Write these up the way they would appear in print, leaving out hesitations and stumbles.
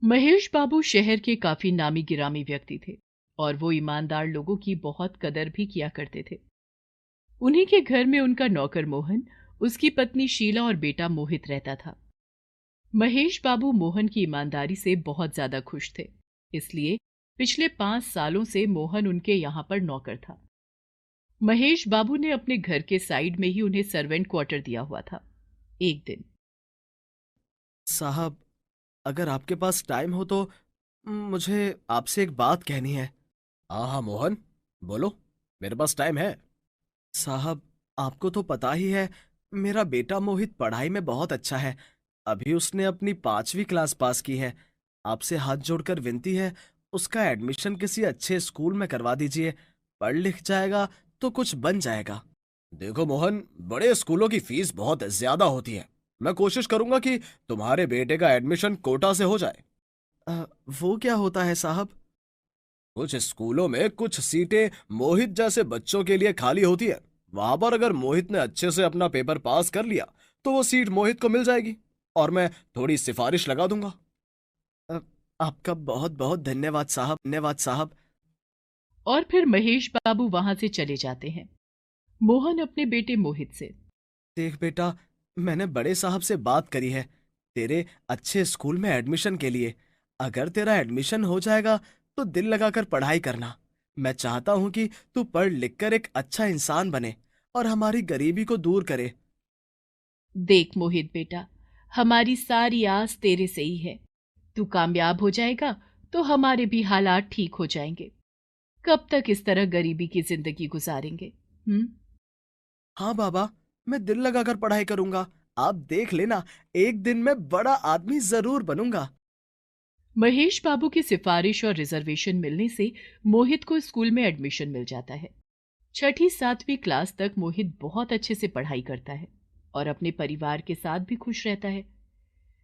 महेश बाबू शहर के काफी नामी गिरामी व्यक्ति थे और वो ईमानदार लोगों की बहुत कदर भी किया करते थे। उन्हीं के घर में उनका नौकर मोहन, उसकी पत्नी शीला और बेटा मोहित रहता था। महेश बाबू मोहन की ईमानदारी से बहुत ज्यादा खुश थे, इसलिए पिछले 5 सालों से मोहन उनके यहाँ पर नौकर था। महेश बाबू ने अपने घर के साइड में ही उन्हें सर्वेंट क्वार्टर दिया हुआ था। एक दिन साहब, अगर आपके पास टाइम हो तो मुझे आपसे एक बात कहनी है। हाँ हाँ मोहन, बोलो। मेरे पास टाइम है। साहब, आपको तो पता ही है, मेरा बेटा मोहित पढ़ाई में बहुत अच्छा है। अभी उसने अपनी 5वीं क्लास पास की है। आपसे हाथ जोड़कर विनती है, उसका एडमिशन किसी अच्छे स्कूल में करवा दीजिए। पढ़ लिख जाएगा तो कुछ बन जाएगा। देखो मोहन, बड़े स्कूलों की फीस बहुत ज्यादा होती है। मैं कोशिश करूंगा कि तुम्हारे बेटे का एडमिशन कोटा से हो जाए। अ, वो क्या होता है साहब? कुछ स्कूलों में कुछ सीटें मोहित जैसे बच्चों के लिए खाली होती है। वहां पर अगर मोहित ने अच्छे से अपना पेपर पास कर लिया तो वो सीट मोहित को मिल जाएगी और मैं थोड़ी सिफारिश लगा दूंगा। अ, आपका बहुत बहुत धन्यवाद साहब, धन्यवाद साहब। और फिर महेश बाबू वहां से चले जाते हैं। मोहन अपने बेटे मोहित से, देख बेटा, मैंने बड़े साहब से बात करी है तेरे अच्छे स्कूल में एडमिशन के लिए। अगर तेरा एडमिशन हो जाएगा तो दिल लगाकर पढ़ाई करना। मैं चाहता हूं कि तू पढ़ लिख कर एक अच्छा इंसान बने और हमारी गरीबी को दूर करे। देख मोहित बेटा, हमारी सारी आस तेरे से ही है। तू कामयाब हो जाएगा तो हमारे भी हालात ठीक हो जाएंगे। कब तक इस तरह गरीबी की जिंदगी गुजारेंगे? हम्म। हाँ बाबा, मैं दिल लगाकर पढ़ाई करूंगा। आप देख लेना, एक दिन मैं बड़ा आदमी जरूर बनूंगा। महेश बाबू की सिफारिश और रिजर्वेशन मिलने से मोहित को स्कूल में एडमिशन मिल जाता है। छठी 7वीं क्लास तक मोहित बहुत अच्छे से पढ़ाई करता है और अपने परिवार के साथ भी खुश रहता है।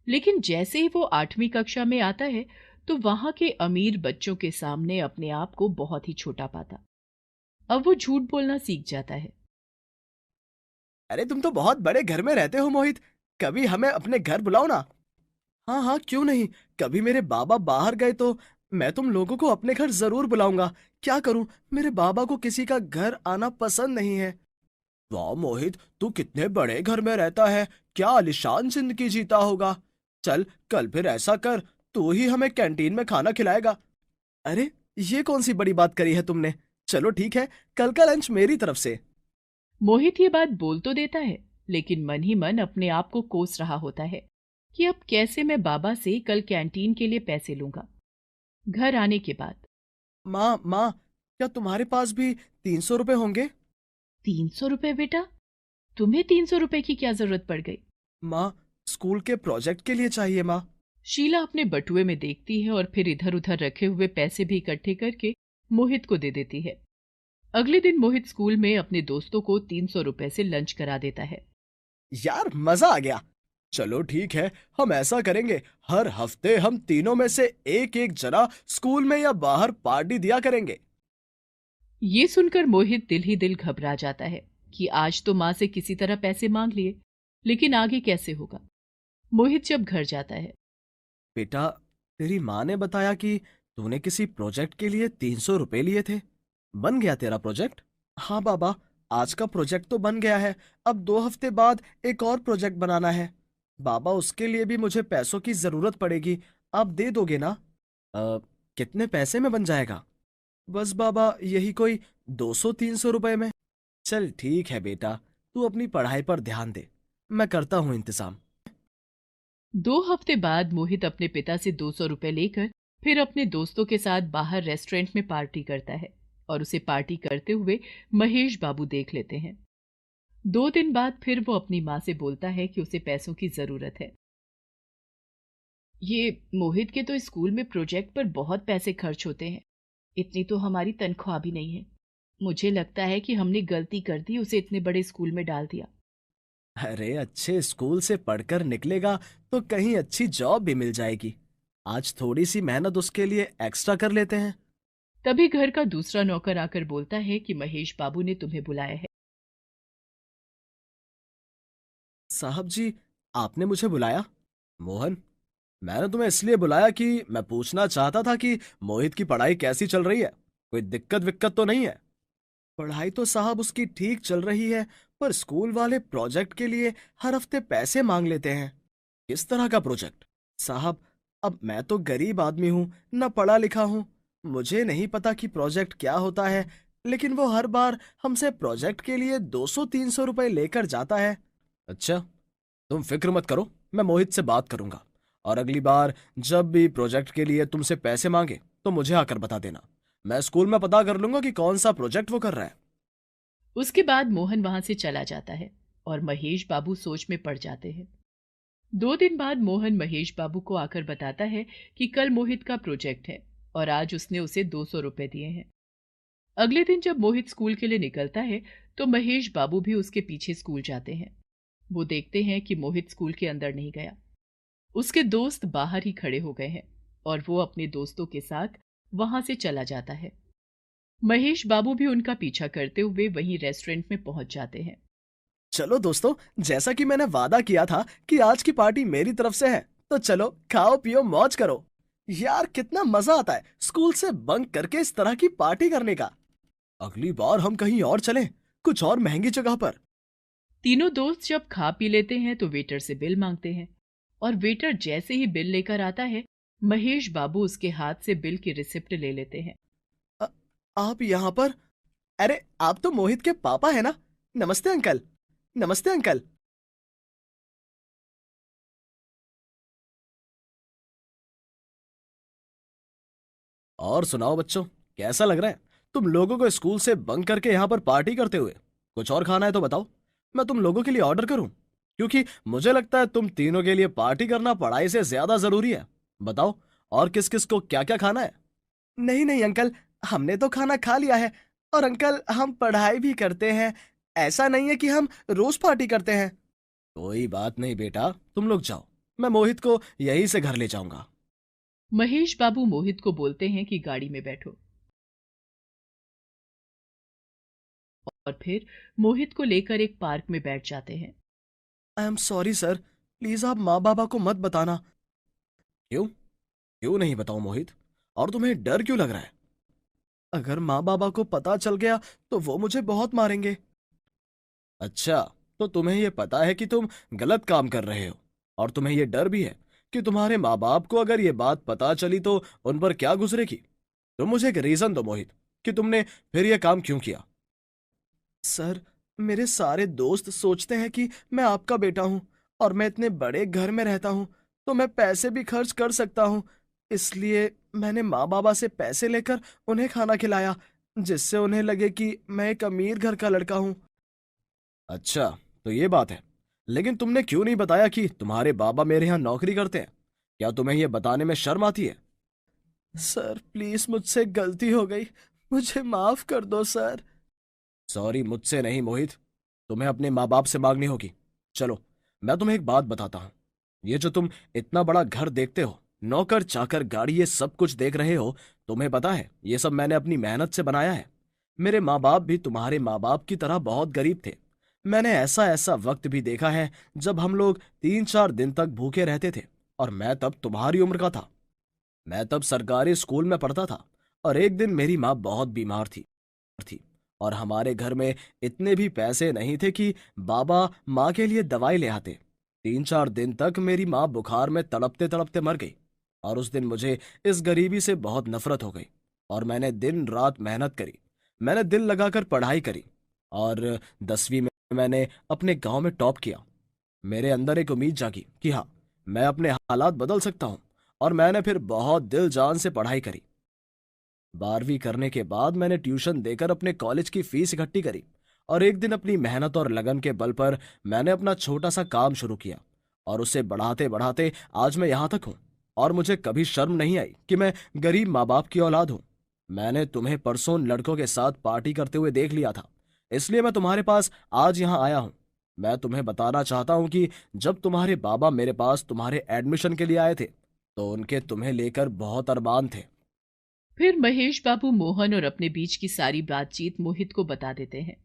लेकिन जैसे ही वो 8वीं कक्षा में आता है तो वहां के अमीर बच्चों के सामने अपने आप को बहुत ही छोटा पाता। अब वो झूठ बोलना सीख जाता है। अरे तुम तो बहुत बड़े घर में रहते हो मोहित, कभी हमें अपने घर बुलाओ ना। हाँ हाँ, क्यों नहीं। कभी मेरे बाबा बाहर गए तो मैं तुम लोगों को अपने घर जरूर बुलाऊंगा। क्या करूं, मेरे बाबा को किसी का घर आना पसंद नहीं है। वाह मोहित, तू कितने बड़े घर में रहता है। क्या आलीशान जिंदगी जीता होगा। चल, कल फिर ऐसा कर, तू ही हमें कैंटीन में खाना खिलाएगा। अरे, ये कौन सी बड़ी बात करी है तुमने। चलो ठीक है, कल का लंच मेरी तरफ से। मोहित ये बात बोल तो देता है, लेकिन मन ही मन अपने आप को कोस रहा होता है कि अब कैसे मैं बाबा से कल कैंटीन के लिए पैसे लूंगा। घर आने के बाद, माँ माँ, क्या तुम्हारे पास भी 300 रुपए होंगे? 300 रुपए बेटा? तुम्हें 300 रुपए की क्या जरूरत पड़ गई? माँ, स्कूल के प्रोजेक्ट के लिए चाहिए माँ। शीला अपने बटुए में देखती है और फिर इधर उधर रखे हुए पैसे भी इकट्ठे करके मोहित को दे देती है। अगले दिन मोहित स्कूल में अपने दोस्तों को 300 रुपए से लंच करा देता है। यार मजा आ गया। चलो ठीक है, हम ऐसा करेंगे, हर हफ्ते हम तीनों में से एक एक जना स्कूल में या बाहर पार्टी दिया करेंगे। ये सुनकर मोहित दिल ही दिल घबरा जाता है कि आज तो माँ से किसी तरह पैसे मांग लिए, लेकिन आगे कैसे होगा। मोहित जब घर जाता है, बेटा, तेरी माँ ने बताया कि तूने किसी प्रोजेक्ट के लिए 300 रुपए लिए थे। बन गया तेरा प्रोजेक्ट? हाँ बाबा, आज का प्रोजेक्ट तो बन गया है। अब 2 हफ्ते बाद एक और प्रोजेक्ट बनाना है। बाबा, उसके लिए भी मुझे पैसों की जरूरत पड़ेगी। आप दे दोगे ना? कितने पैसे में बन जाएगा? बस बाबा, यही कोई 200-300 रुपए में। चल ठीक है बेटा, तू अपनी पढ़ाई पर ध्यान दे, मैं करता हूँ इंतजाम। 2 हफ्ते बाद मोहित अपने पिता से 200 रुपए लेकर फिर अपने दोस्तों के साथ बाहर रेस्टोरेंट में पार्टी करता है और उसे पार्टी करते हुए महेश बाबू देख लेते हैं। 2 दिन बाद फिर वो अपनी माँ से बोलता है कि उसे पैसों की जरूरत है। ये मोहित के तो स्कूल में प्रोजेक्ट पर बहुत पैसे खर्च होते हैं। इतनी तो हमारी तनख्वाह भी नहीं है। मुझे लगता है कि हमने गलती कर दी उसे इतने बड़े स्कूल में डाल दिया। अरे, अच्छे स्कूल से पढ़कर निकलेगा तो कहीं अच्छी जॉब भी मिल जाएगी। आज थोड़ी सी मेहनत उसके लिए एक्स्ट्रा कर लेते हैं। तभी घर का दूसरा नौकर आकर बोलता है कि महेश बाबू ने तुम्हें बुलाया है। साहब जी, आपने मुझे बुलाया? मोहन, मैंने तुम्हें इसलिए बुलाया कि मैं पूछना चाहता था कि मोहित की पढ़ाई कैसी चल रही है। कोई दिक्कत विक्कत तो नहीं है? पढ़ाई तो साहब उसकी ठीक चल रही है, पर स्कूल वाले प्रोजेक्ट के लिए हर हफ्ते पैसे मांग लेते हैं। किस तरह का प्रोजेक्ट? साहब, अब मैं तो गरीब आदमी हूँ, न पढ़ा लिखा हूँ। मुझे नहीं पता कि प्रोजेक्ट क्या होता है, लेकिन वो हर बार हमसे प्रोजेक्ट के लिए 200-300 रुपए लेकर जाता है। अच्छा, तुम फिक्र मत करो, मैं मोहित से बात करूंगा। और अगली बार जब भी प्रोजेक्ट के लिए तुमसे पैसे मांगे तो मुझे आकर बता देना। मैं स्कूल में पता कर लूंगा कि कौन सा प्रोजेक्ट वो कर रहा है। उसके बाद मोहन वहां से चला जाता है और महेश बाबू सोच में पड़ जाते हैं। 2 दिन बाद मोहन महेश बाबू को आकर बताता है कि कल मोहित का प्रोजेक्ट है और आज उसने उसे 200 रुपए दिए हैं। अगले दिन जब मोहित स्कूल के लिए निकलता है तो महेश बाबू भी उसके पीछे स्कूल जाते हैं। वो देखते हैं कि मोहित स्कूल के अंदर नहीं गया। उसके दोस्त बाहर ही खड़े हो गए हैं और वो अपने दोस्तों के साथ वहां से चला जाता है। महेश बाबू भी उनका पीछा करते हुए वहीं रेस्टोरेंट में पहुंच जाते हैं। चलो दोस्तों, जैसा कि मैंने वादा किया था कि आज की पार्टी मेरी तरफ से है, तो चलो खाओ पियो मौज करो। यार कितना मजा आता है स्कूल से बंक करके इस तरह की पार्टी करने का। अगली बार हम कहीं और चलें, कुछ और महंगी जगह पर। तीनों दोस्त जब खा पी लेते हैं तो वेटर से बिल मांगते हैं और वेटर जैसे ही बिल लेकर आता है, महेश बाबू उसके हाथ से बिल की रिसिप्ट ले लेते हैं। अ- आप यहाँ पर? अरे आप तो मोहित के पापा है ना? नमस्ते अंकल। नमस्ते अंकल। और सुनाओ बच्चों, कैसा लग रहा है तुम लोगों को स्कूल से बंक करके यहाँ पर पार्टी करते हुए? कुछ और खाना है तो बताओ, मैं तुम लोगों के लिए ऑर्डर करूं, क्योंकि मुझे लगता है तुम तीनों के लिए पार्टी करना पढ़ाई से ज्यादा जरूरी है। बताओ, और किस किस को क्या क्या खाना है? नहीं नहीं अंकल, हमने तो खाना खा लिया है। और अंकल, हम पढ़ाई भी करते हैं। ऐसा नहीं है कि हम रोज पार्टी करते हैं। कोई बात नहीं बेटा, तुम लोग जाओ, मैं मोहित को यहीं से घर ले जाऊंगा। महेश बाबू मोहित को बोलते हैं कि गाड़ी में बैठो और फिर मोहित को लेकर एक पार्क में बैठ जाते हैं। I am sorry sir, please आप माँ बाबा को मत बताना। क्यों? क्यों नहीं बताऊं मोहित? और तुम्हें डर क्यों लग रहा है? अगर माँ बाबा को पता चल गया तो वो मुझे बहुत मारेंगे। अच्छा, तो तुम्हें यह पता है कि तुम गलत काम कर रहे हो, और तुम्हें यह डर भी है कि तुम्हारे माँ बाप को अगर ये बात पता चली तो उन पर क्या गुजरेगी। तुम मुझे एक रीजन दो मोहित, कि तुमने फिर यह काम क्यों किया। सर, मेरे सारे दोस्त सोचते हैं कि मैं आपका बेटा हूँ और मैं इतने बड़े घर में रहता हूँ, तो मैं पैसे भी खर्च कर सकता हूँ। इसलिए मैंने माँ बाबा से पैसे लेकर उन्हें खाना खिलाया, जिससे उन्हें लगे कि मैं एक अमीर घर का लड़का हूँ। अच्छा, तो ये बात है। लेकिन तुमने क्यों नहीं बताया कि तुम्हारे बाबा मेरे यहाँ नौकरी करते हैं? क्या तुम्हें यह बताने में शर्म आती है? सर प्लीज, मुझसे गलती हो गई, मुझे माफ कर दो सर। सॉरी मुझसे नहीं मोहित, तुम्हें अपने माँ बाप से मांगनी होगी। चलो, मैं तुम्हें एक बात बताता हूँ। ये जो तुम इतना बड़ा घर देखते हो, नौकर चाकर गाड़ी, ये सब कुछ देख रहे हो, तुम्हें पता है ये सब मैंने अपनी मेहनत से बनाया है। मेरे माँ बाप भी तुम्हारे माँ बाप की तरह बहुत गरीब थे। मैंने ऐसा ऐसा वक्त भी देखा है जब हम लोग 3-4 दिन तक भूखे रहते थे, और मैं तब तुम्हारी उम्र का था। मैं तब सरकारी स्कूल में पढ़ता था, और एक दिन मेरी माँ बहुत बीमार थी, और हमारे घर में इतने भी पैसे नहीं थे कि बाबा माँ के लिए दवाई ले आते। 3-4 दिन तक मेरी माँ बुखार में तड़पते तड़पते मर गई, और उस दिन मुझे इस गरीबी से बहुत नफरत हो गई। और मैंने दिन रात मेहनत करी, मैंने दिल लगाकर पढ़ाई करी, और 10वीं में मैंने अपने गांव में टॉप किया। मेरे अंदर एक उम्मीद जागी कि हाँ, मैं अपने हालात बदल सकता हूँ, और मैंने फिर बहुत दिल जान से पढ़ाई करी। 12वीं करने के बाद मैंने ट्यूशन देकर अपने कॉलेज की फीस इकट्ठी करी, और एक दिन अपनी मेहनत और लगन के बल पर मैंने अपना छोटा सा काम शुरू किया, और उसे बढ़ाते बढ़ाते आज मैं यहाँ तक हूँ। और मुझे कभी शर्म नहीं आई कि मैं गरीब माँ बाप की औलाद हूँ। मैंने तुम्हें परसों लड़कों के साथ पार्टी करते हुए देख लिया था, इसलिए मैं तुम्हारे पास आज यहाँ आया हूँ। मैं तुम्हें बताना चाहता हूँ कि जब तुम्हारे बाबा मेरे पास तुम्हारे एडमिशन के लिए आए थे, तो उनके तुम्हें लेकर बहुत अरमान थे। फिर महेश बाबू मोहन और अपने बीच की सारी बातचीत मोहित को बता देते हैं।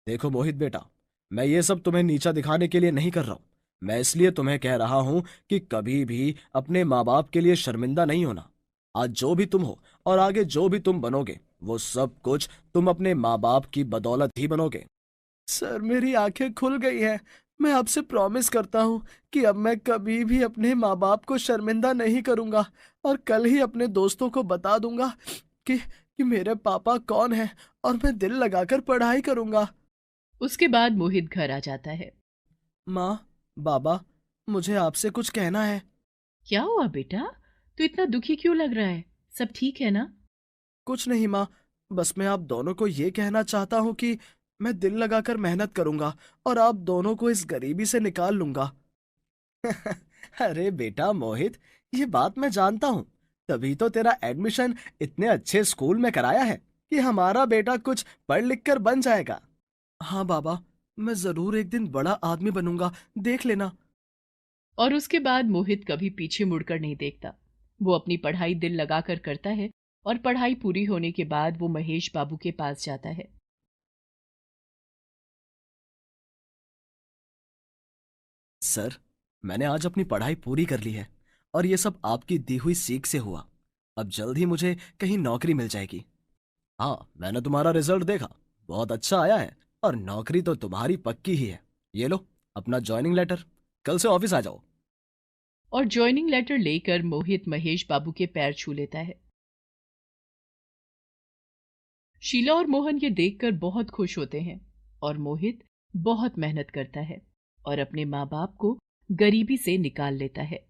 देखो मोहित बेटा, मैं ये सब तुम्हें नीचा दिखाने के लिए नहीं कर रहा हूं। मैं इसलिए तुम्हें कह रहा हूं कि कभी भी अपने माँ बाप के लिए शर्मिंदा नहीं होना। आज जो भी तुम हो और आगे जो भी तुम बनोगे, वो सब कुछ तुम अपने माँ बाप की बदौलत ही बनोगे। सर, मेरी आंखें खुल गई हैं। मैं आपसे प्रॉमिस करता हूँ कि अब मैं कभी भी अपने माँ बाप को शर्मिंदा नहीं करूँगा और कल ही अपने दोस्तों को बता दूंगा कि मेरे पापा कौन हैं और मैं दिल लगाकर पढ़ाई करूँगा। उसके बाद मोहित घर आ जाता है। माँ, बाबा, मुझे आपसे कुछ कहना है। क्या हुआ बेटा? तू इतना दुखी क्यों लग रहा है? सब ठीक है ना? कुछ नहीं माँ, बस मैं आप दोनों को ये कहना चाहता हूँ कि मैं दिल लगाकर मेहनत करूँगा और आप दोनों को इस गरीबी से निकाल लूँगा। अरे बेटा मोहित, ये बात मैं जानता हूँ। तभी तो तेरा एडमिशन इतने अच्छे स्कूल में कराया है कि हमारा बेटा कुछ पढ़ लिख कर बन जाएगा। हाँ बाबा, मैं जरूर एक दिन बड़ा आदमी बनूंगा, देख लेना। और उसके बाद मोहित कभी पीछे मुड़कर नहीं देखता। वो अपनी पढ़ाई दिल लगाकर करता है और पढ़ाई पूरी होने के बाद वो महेश बाबू के पास जाता है। सर, मैंने आज अपनी पढ़ाई पूरी कर ली है और ये सब आपकी दी हुई सीख से हुआ। अब जल्द ही मुझे कहीं नौकरी मिल जाएगी। हाँ, मैंने तुम्हारा रिजल्ट देखा, बहुत अच्छा आया है और नौकरी तो तुम्हारी पक्की ही है। ये लो अपना ज्वाइनिंग लेटर, कल से ऑफिस आ जाओ। और ज्वाइनिंग लेटर लेकर मोहित महेश बाबू के पैर छू लेता है। शीला और मोहन ये देखकर बहुत खुश होते हैं और मोहित बहुत मेहनत करता है और अपने माँ बाप को गरीबी से निकाल लेता है।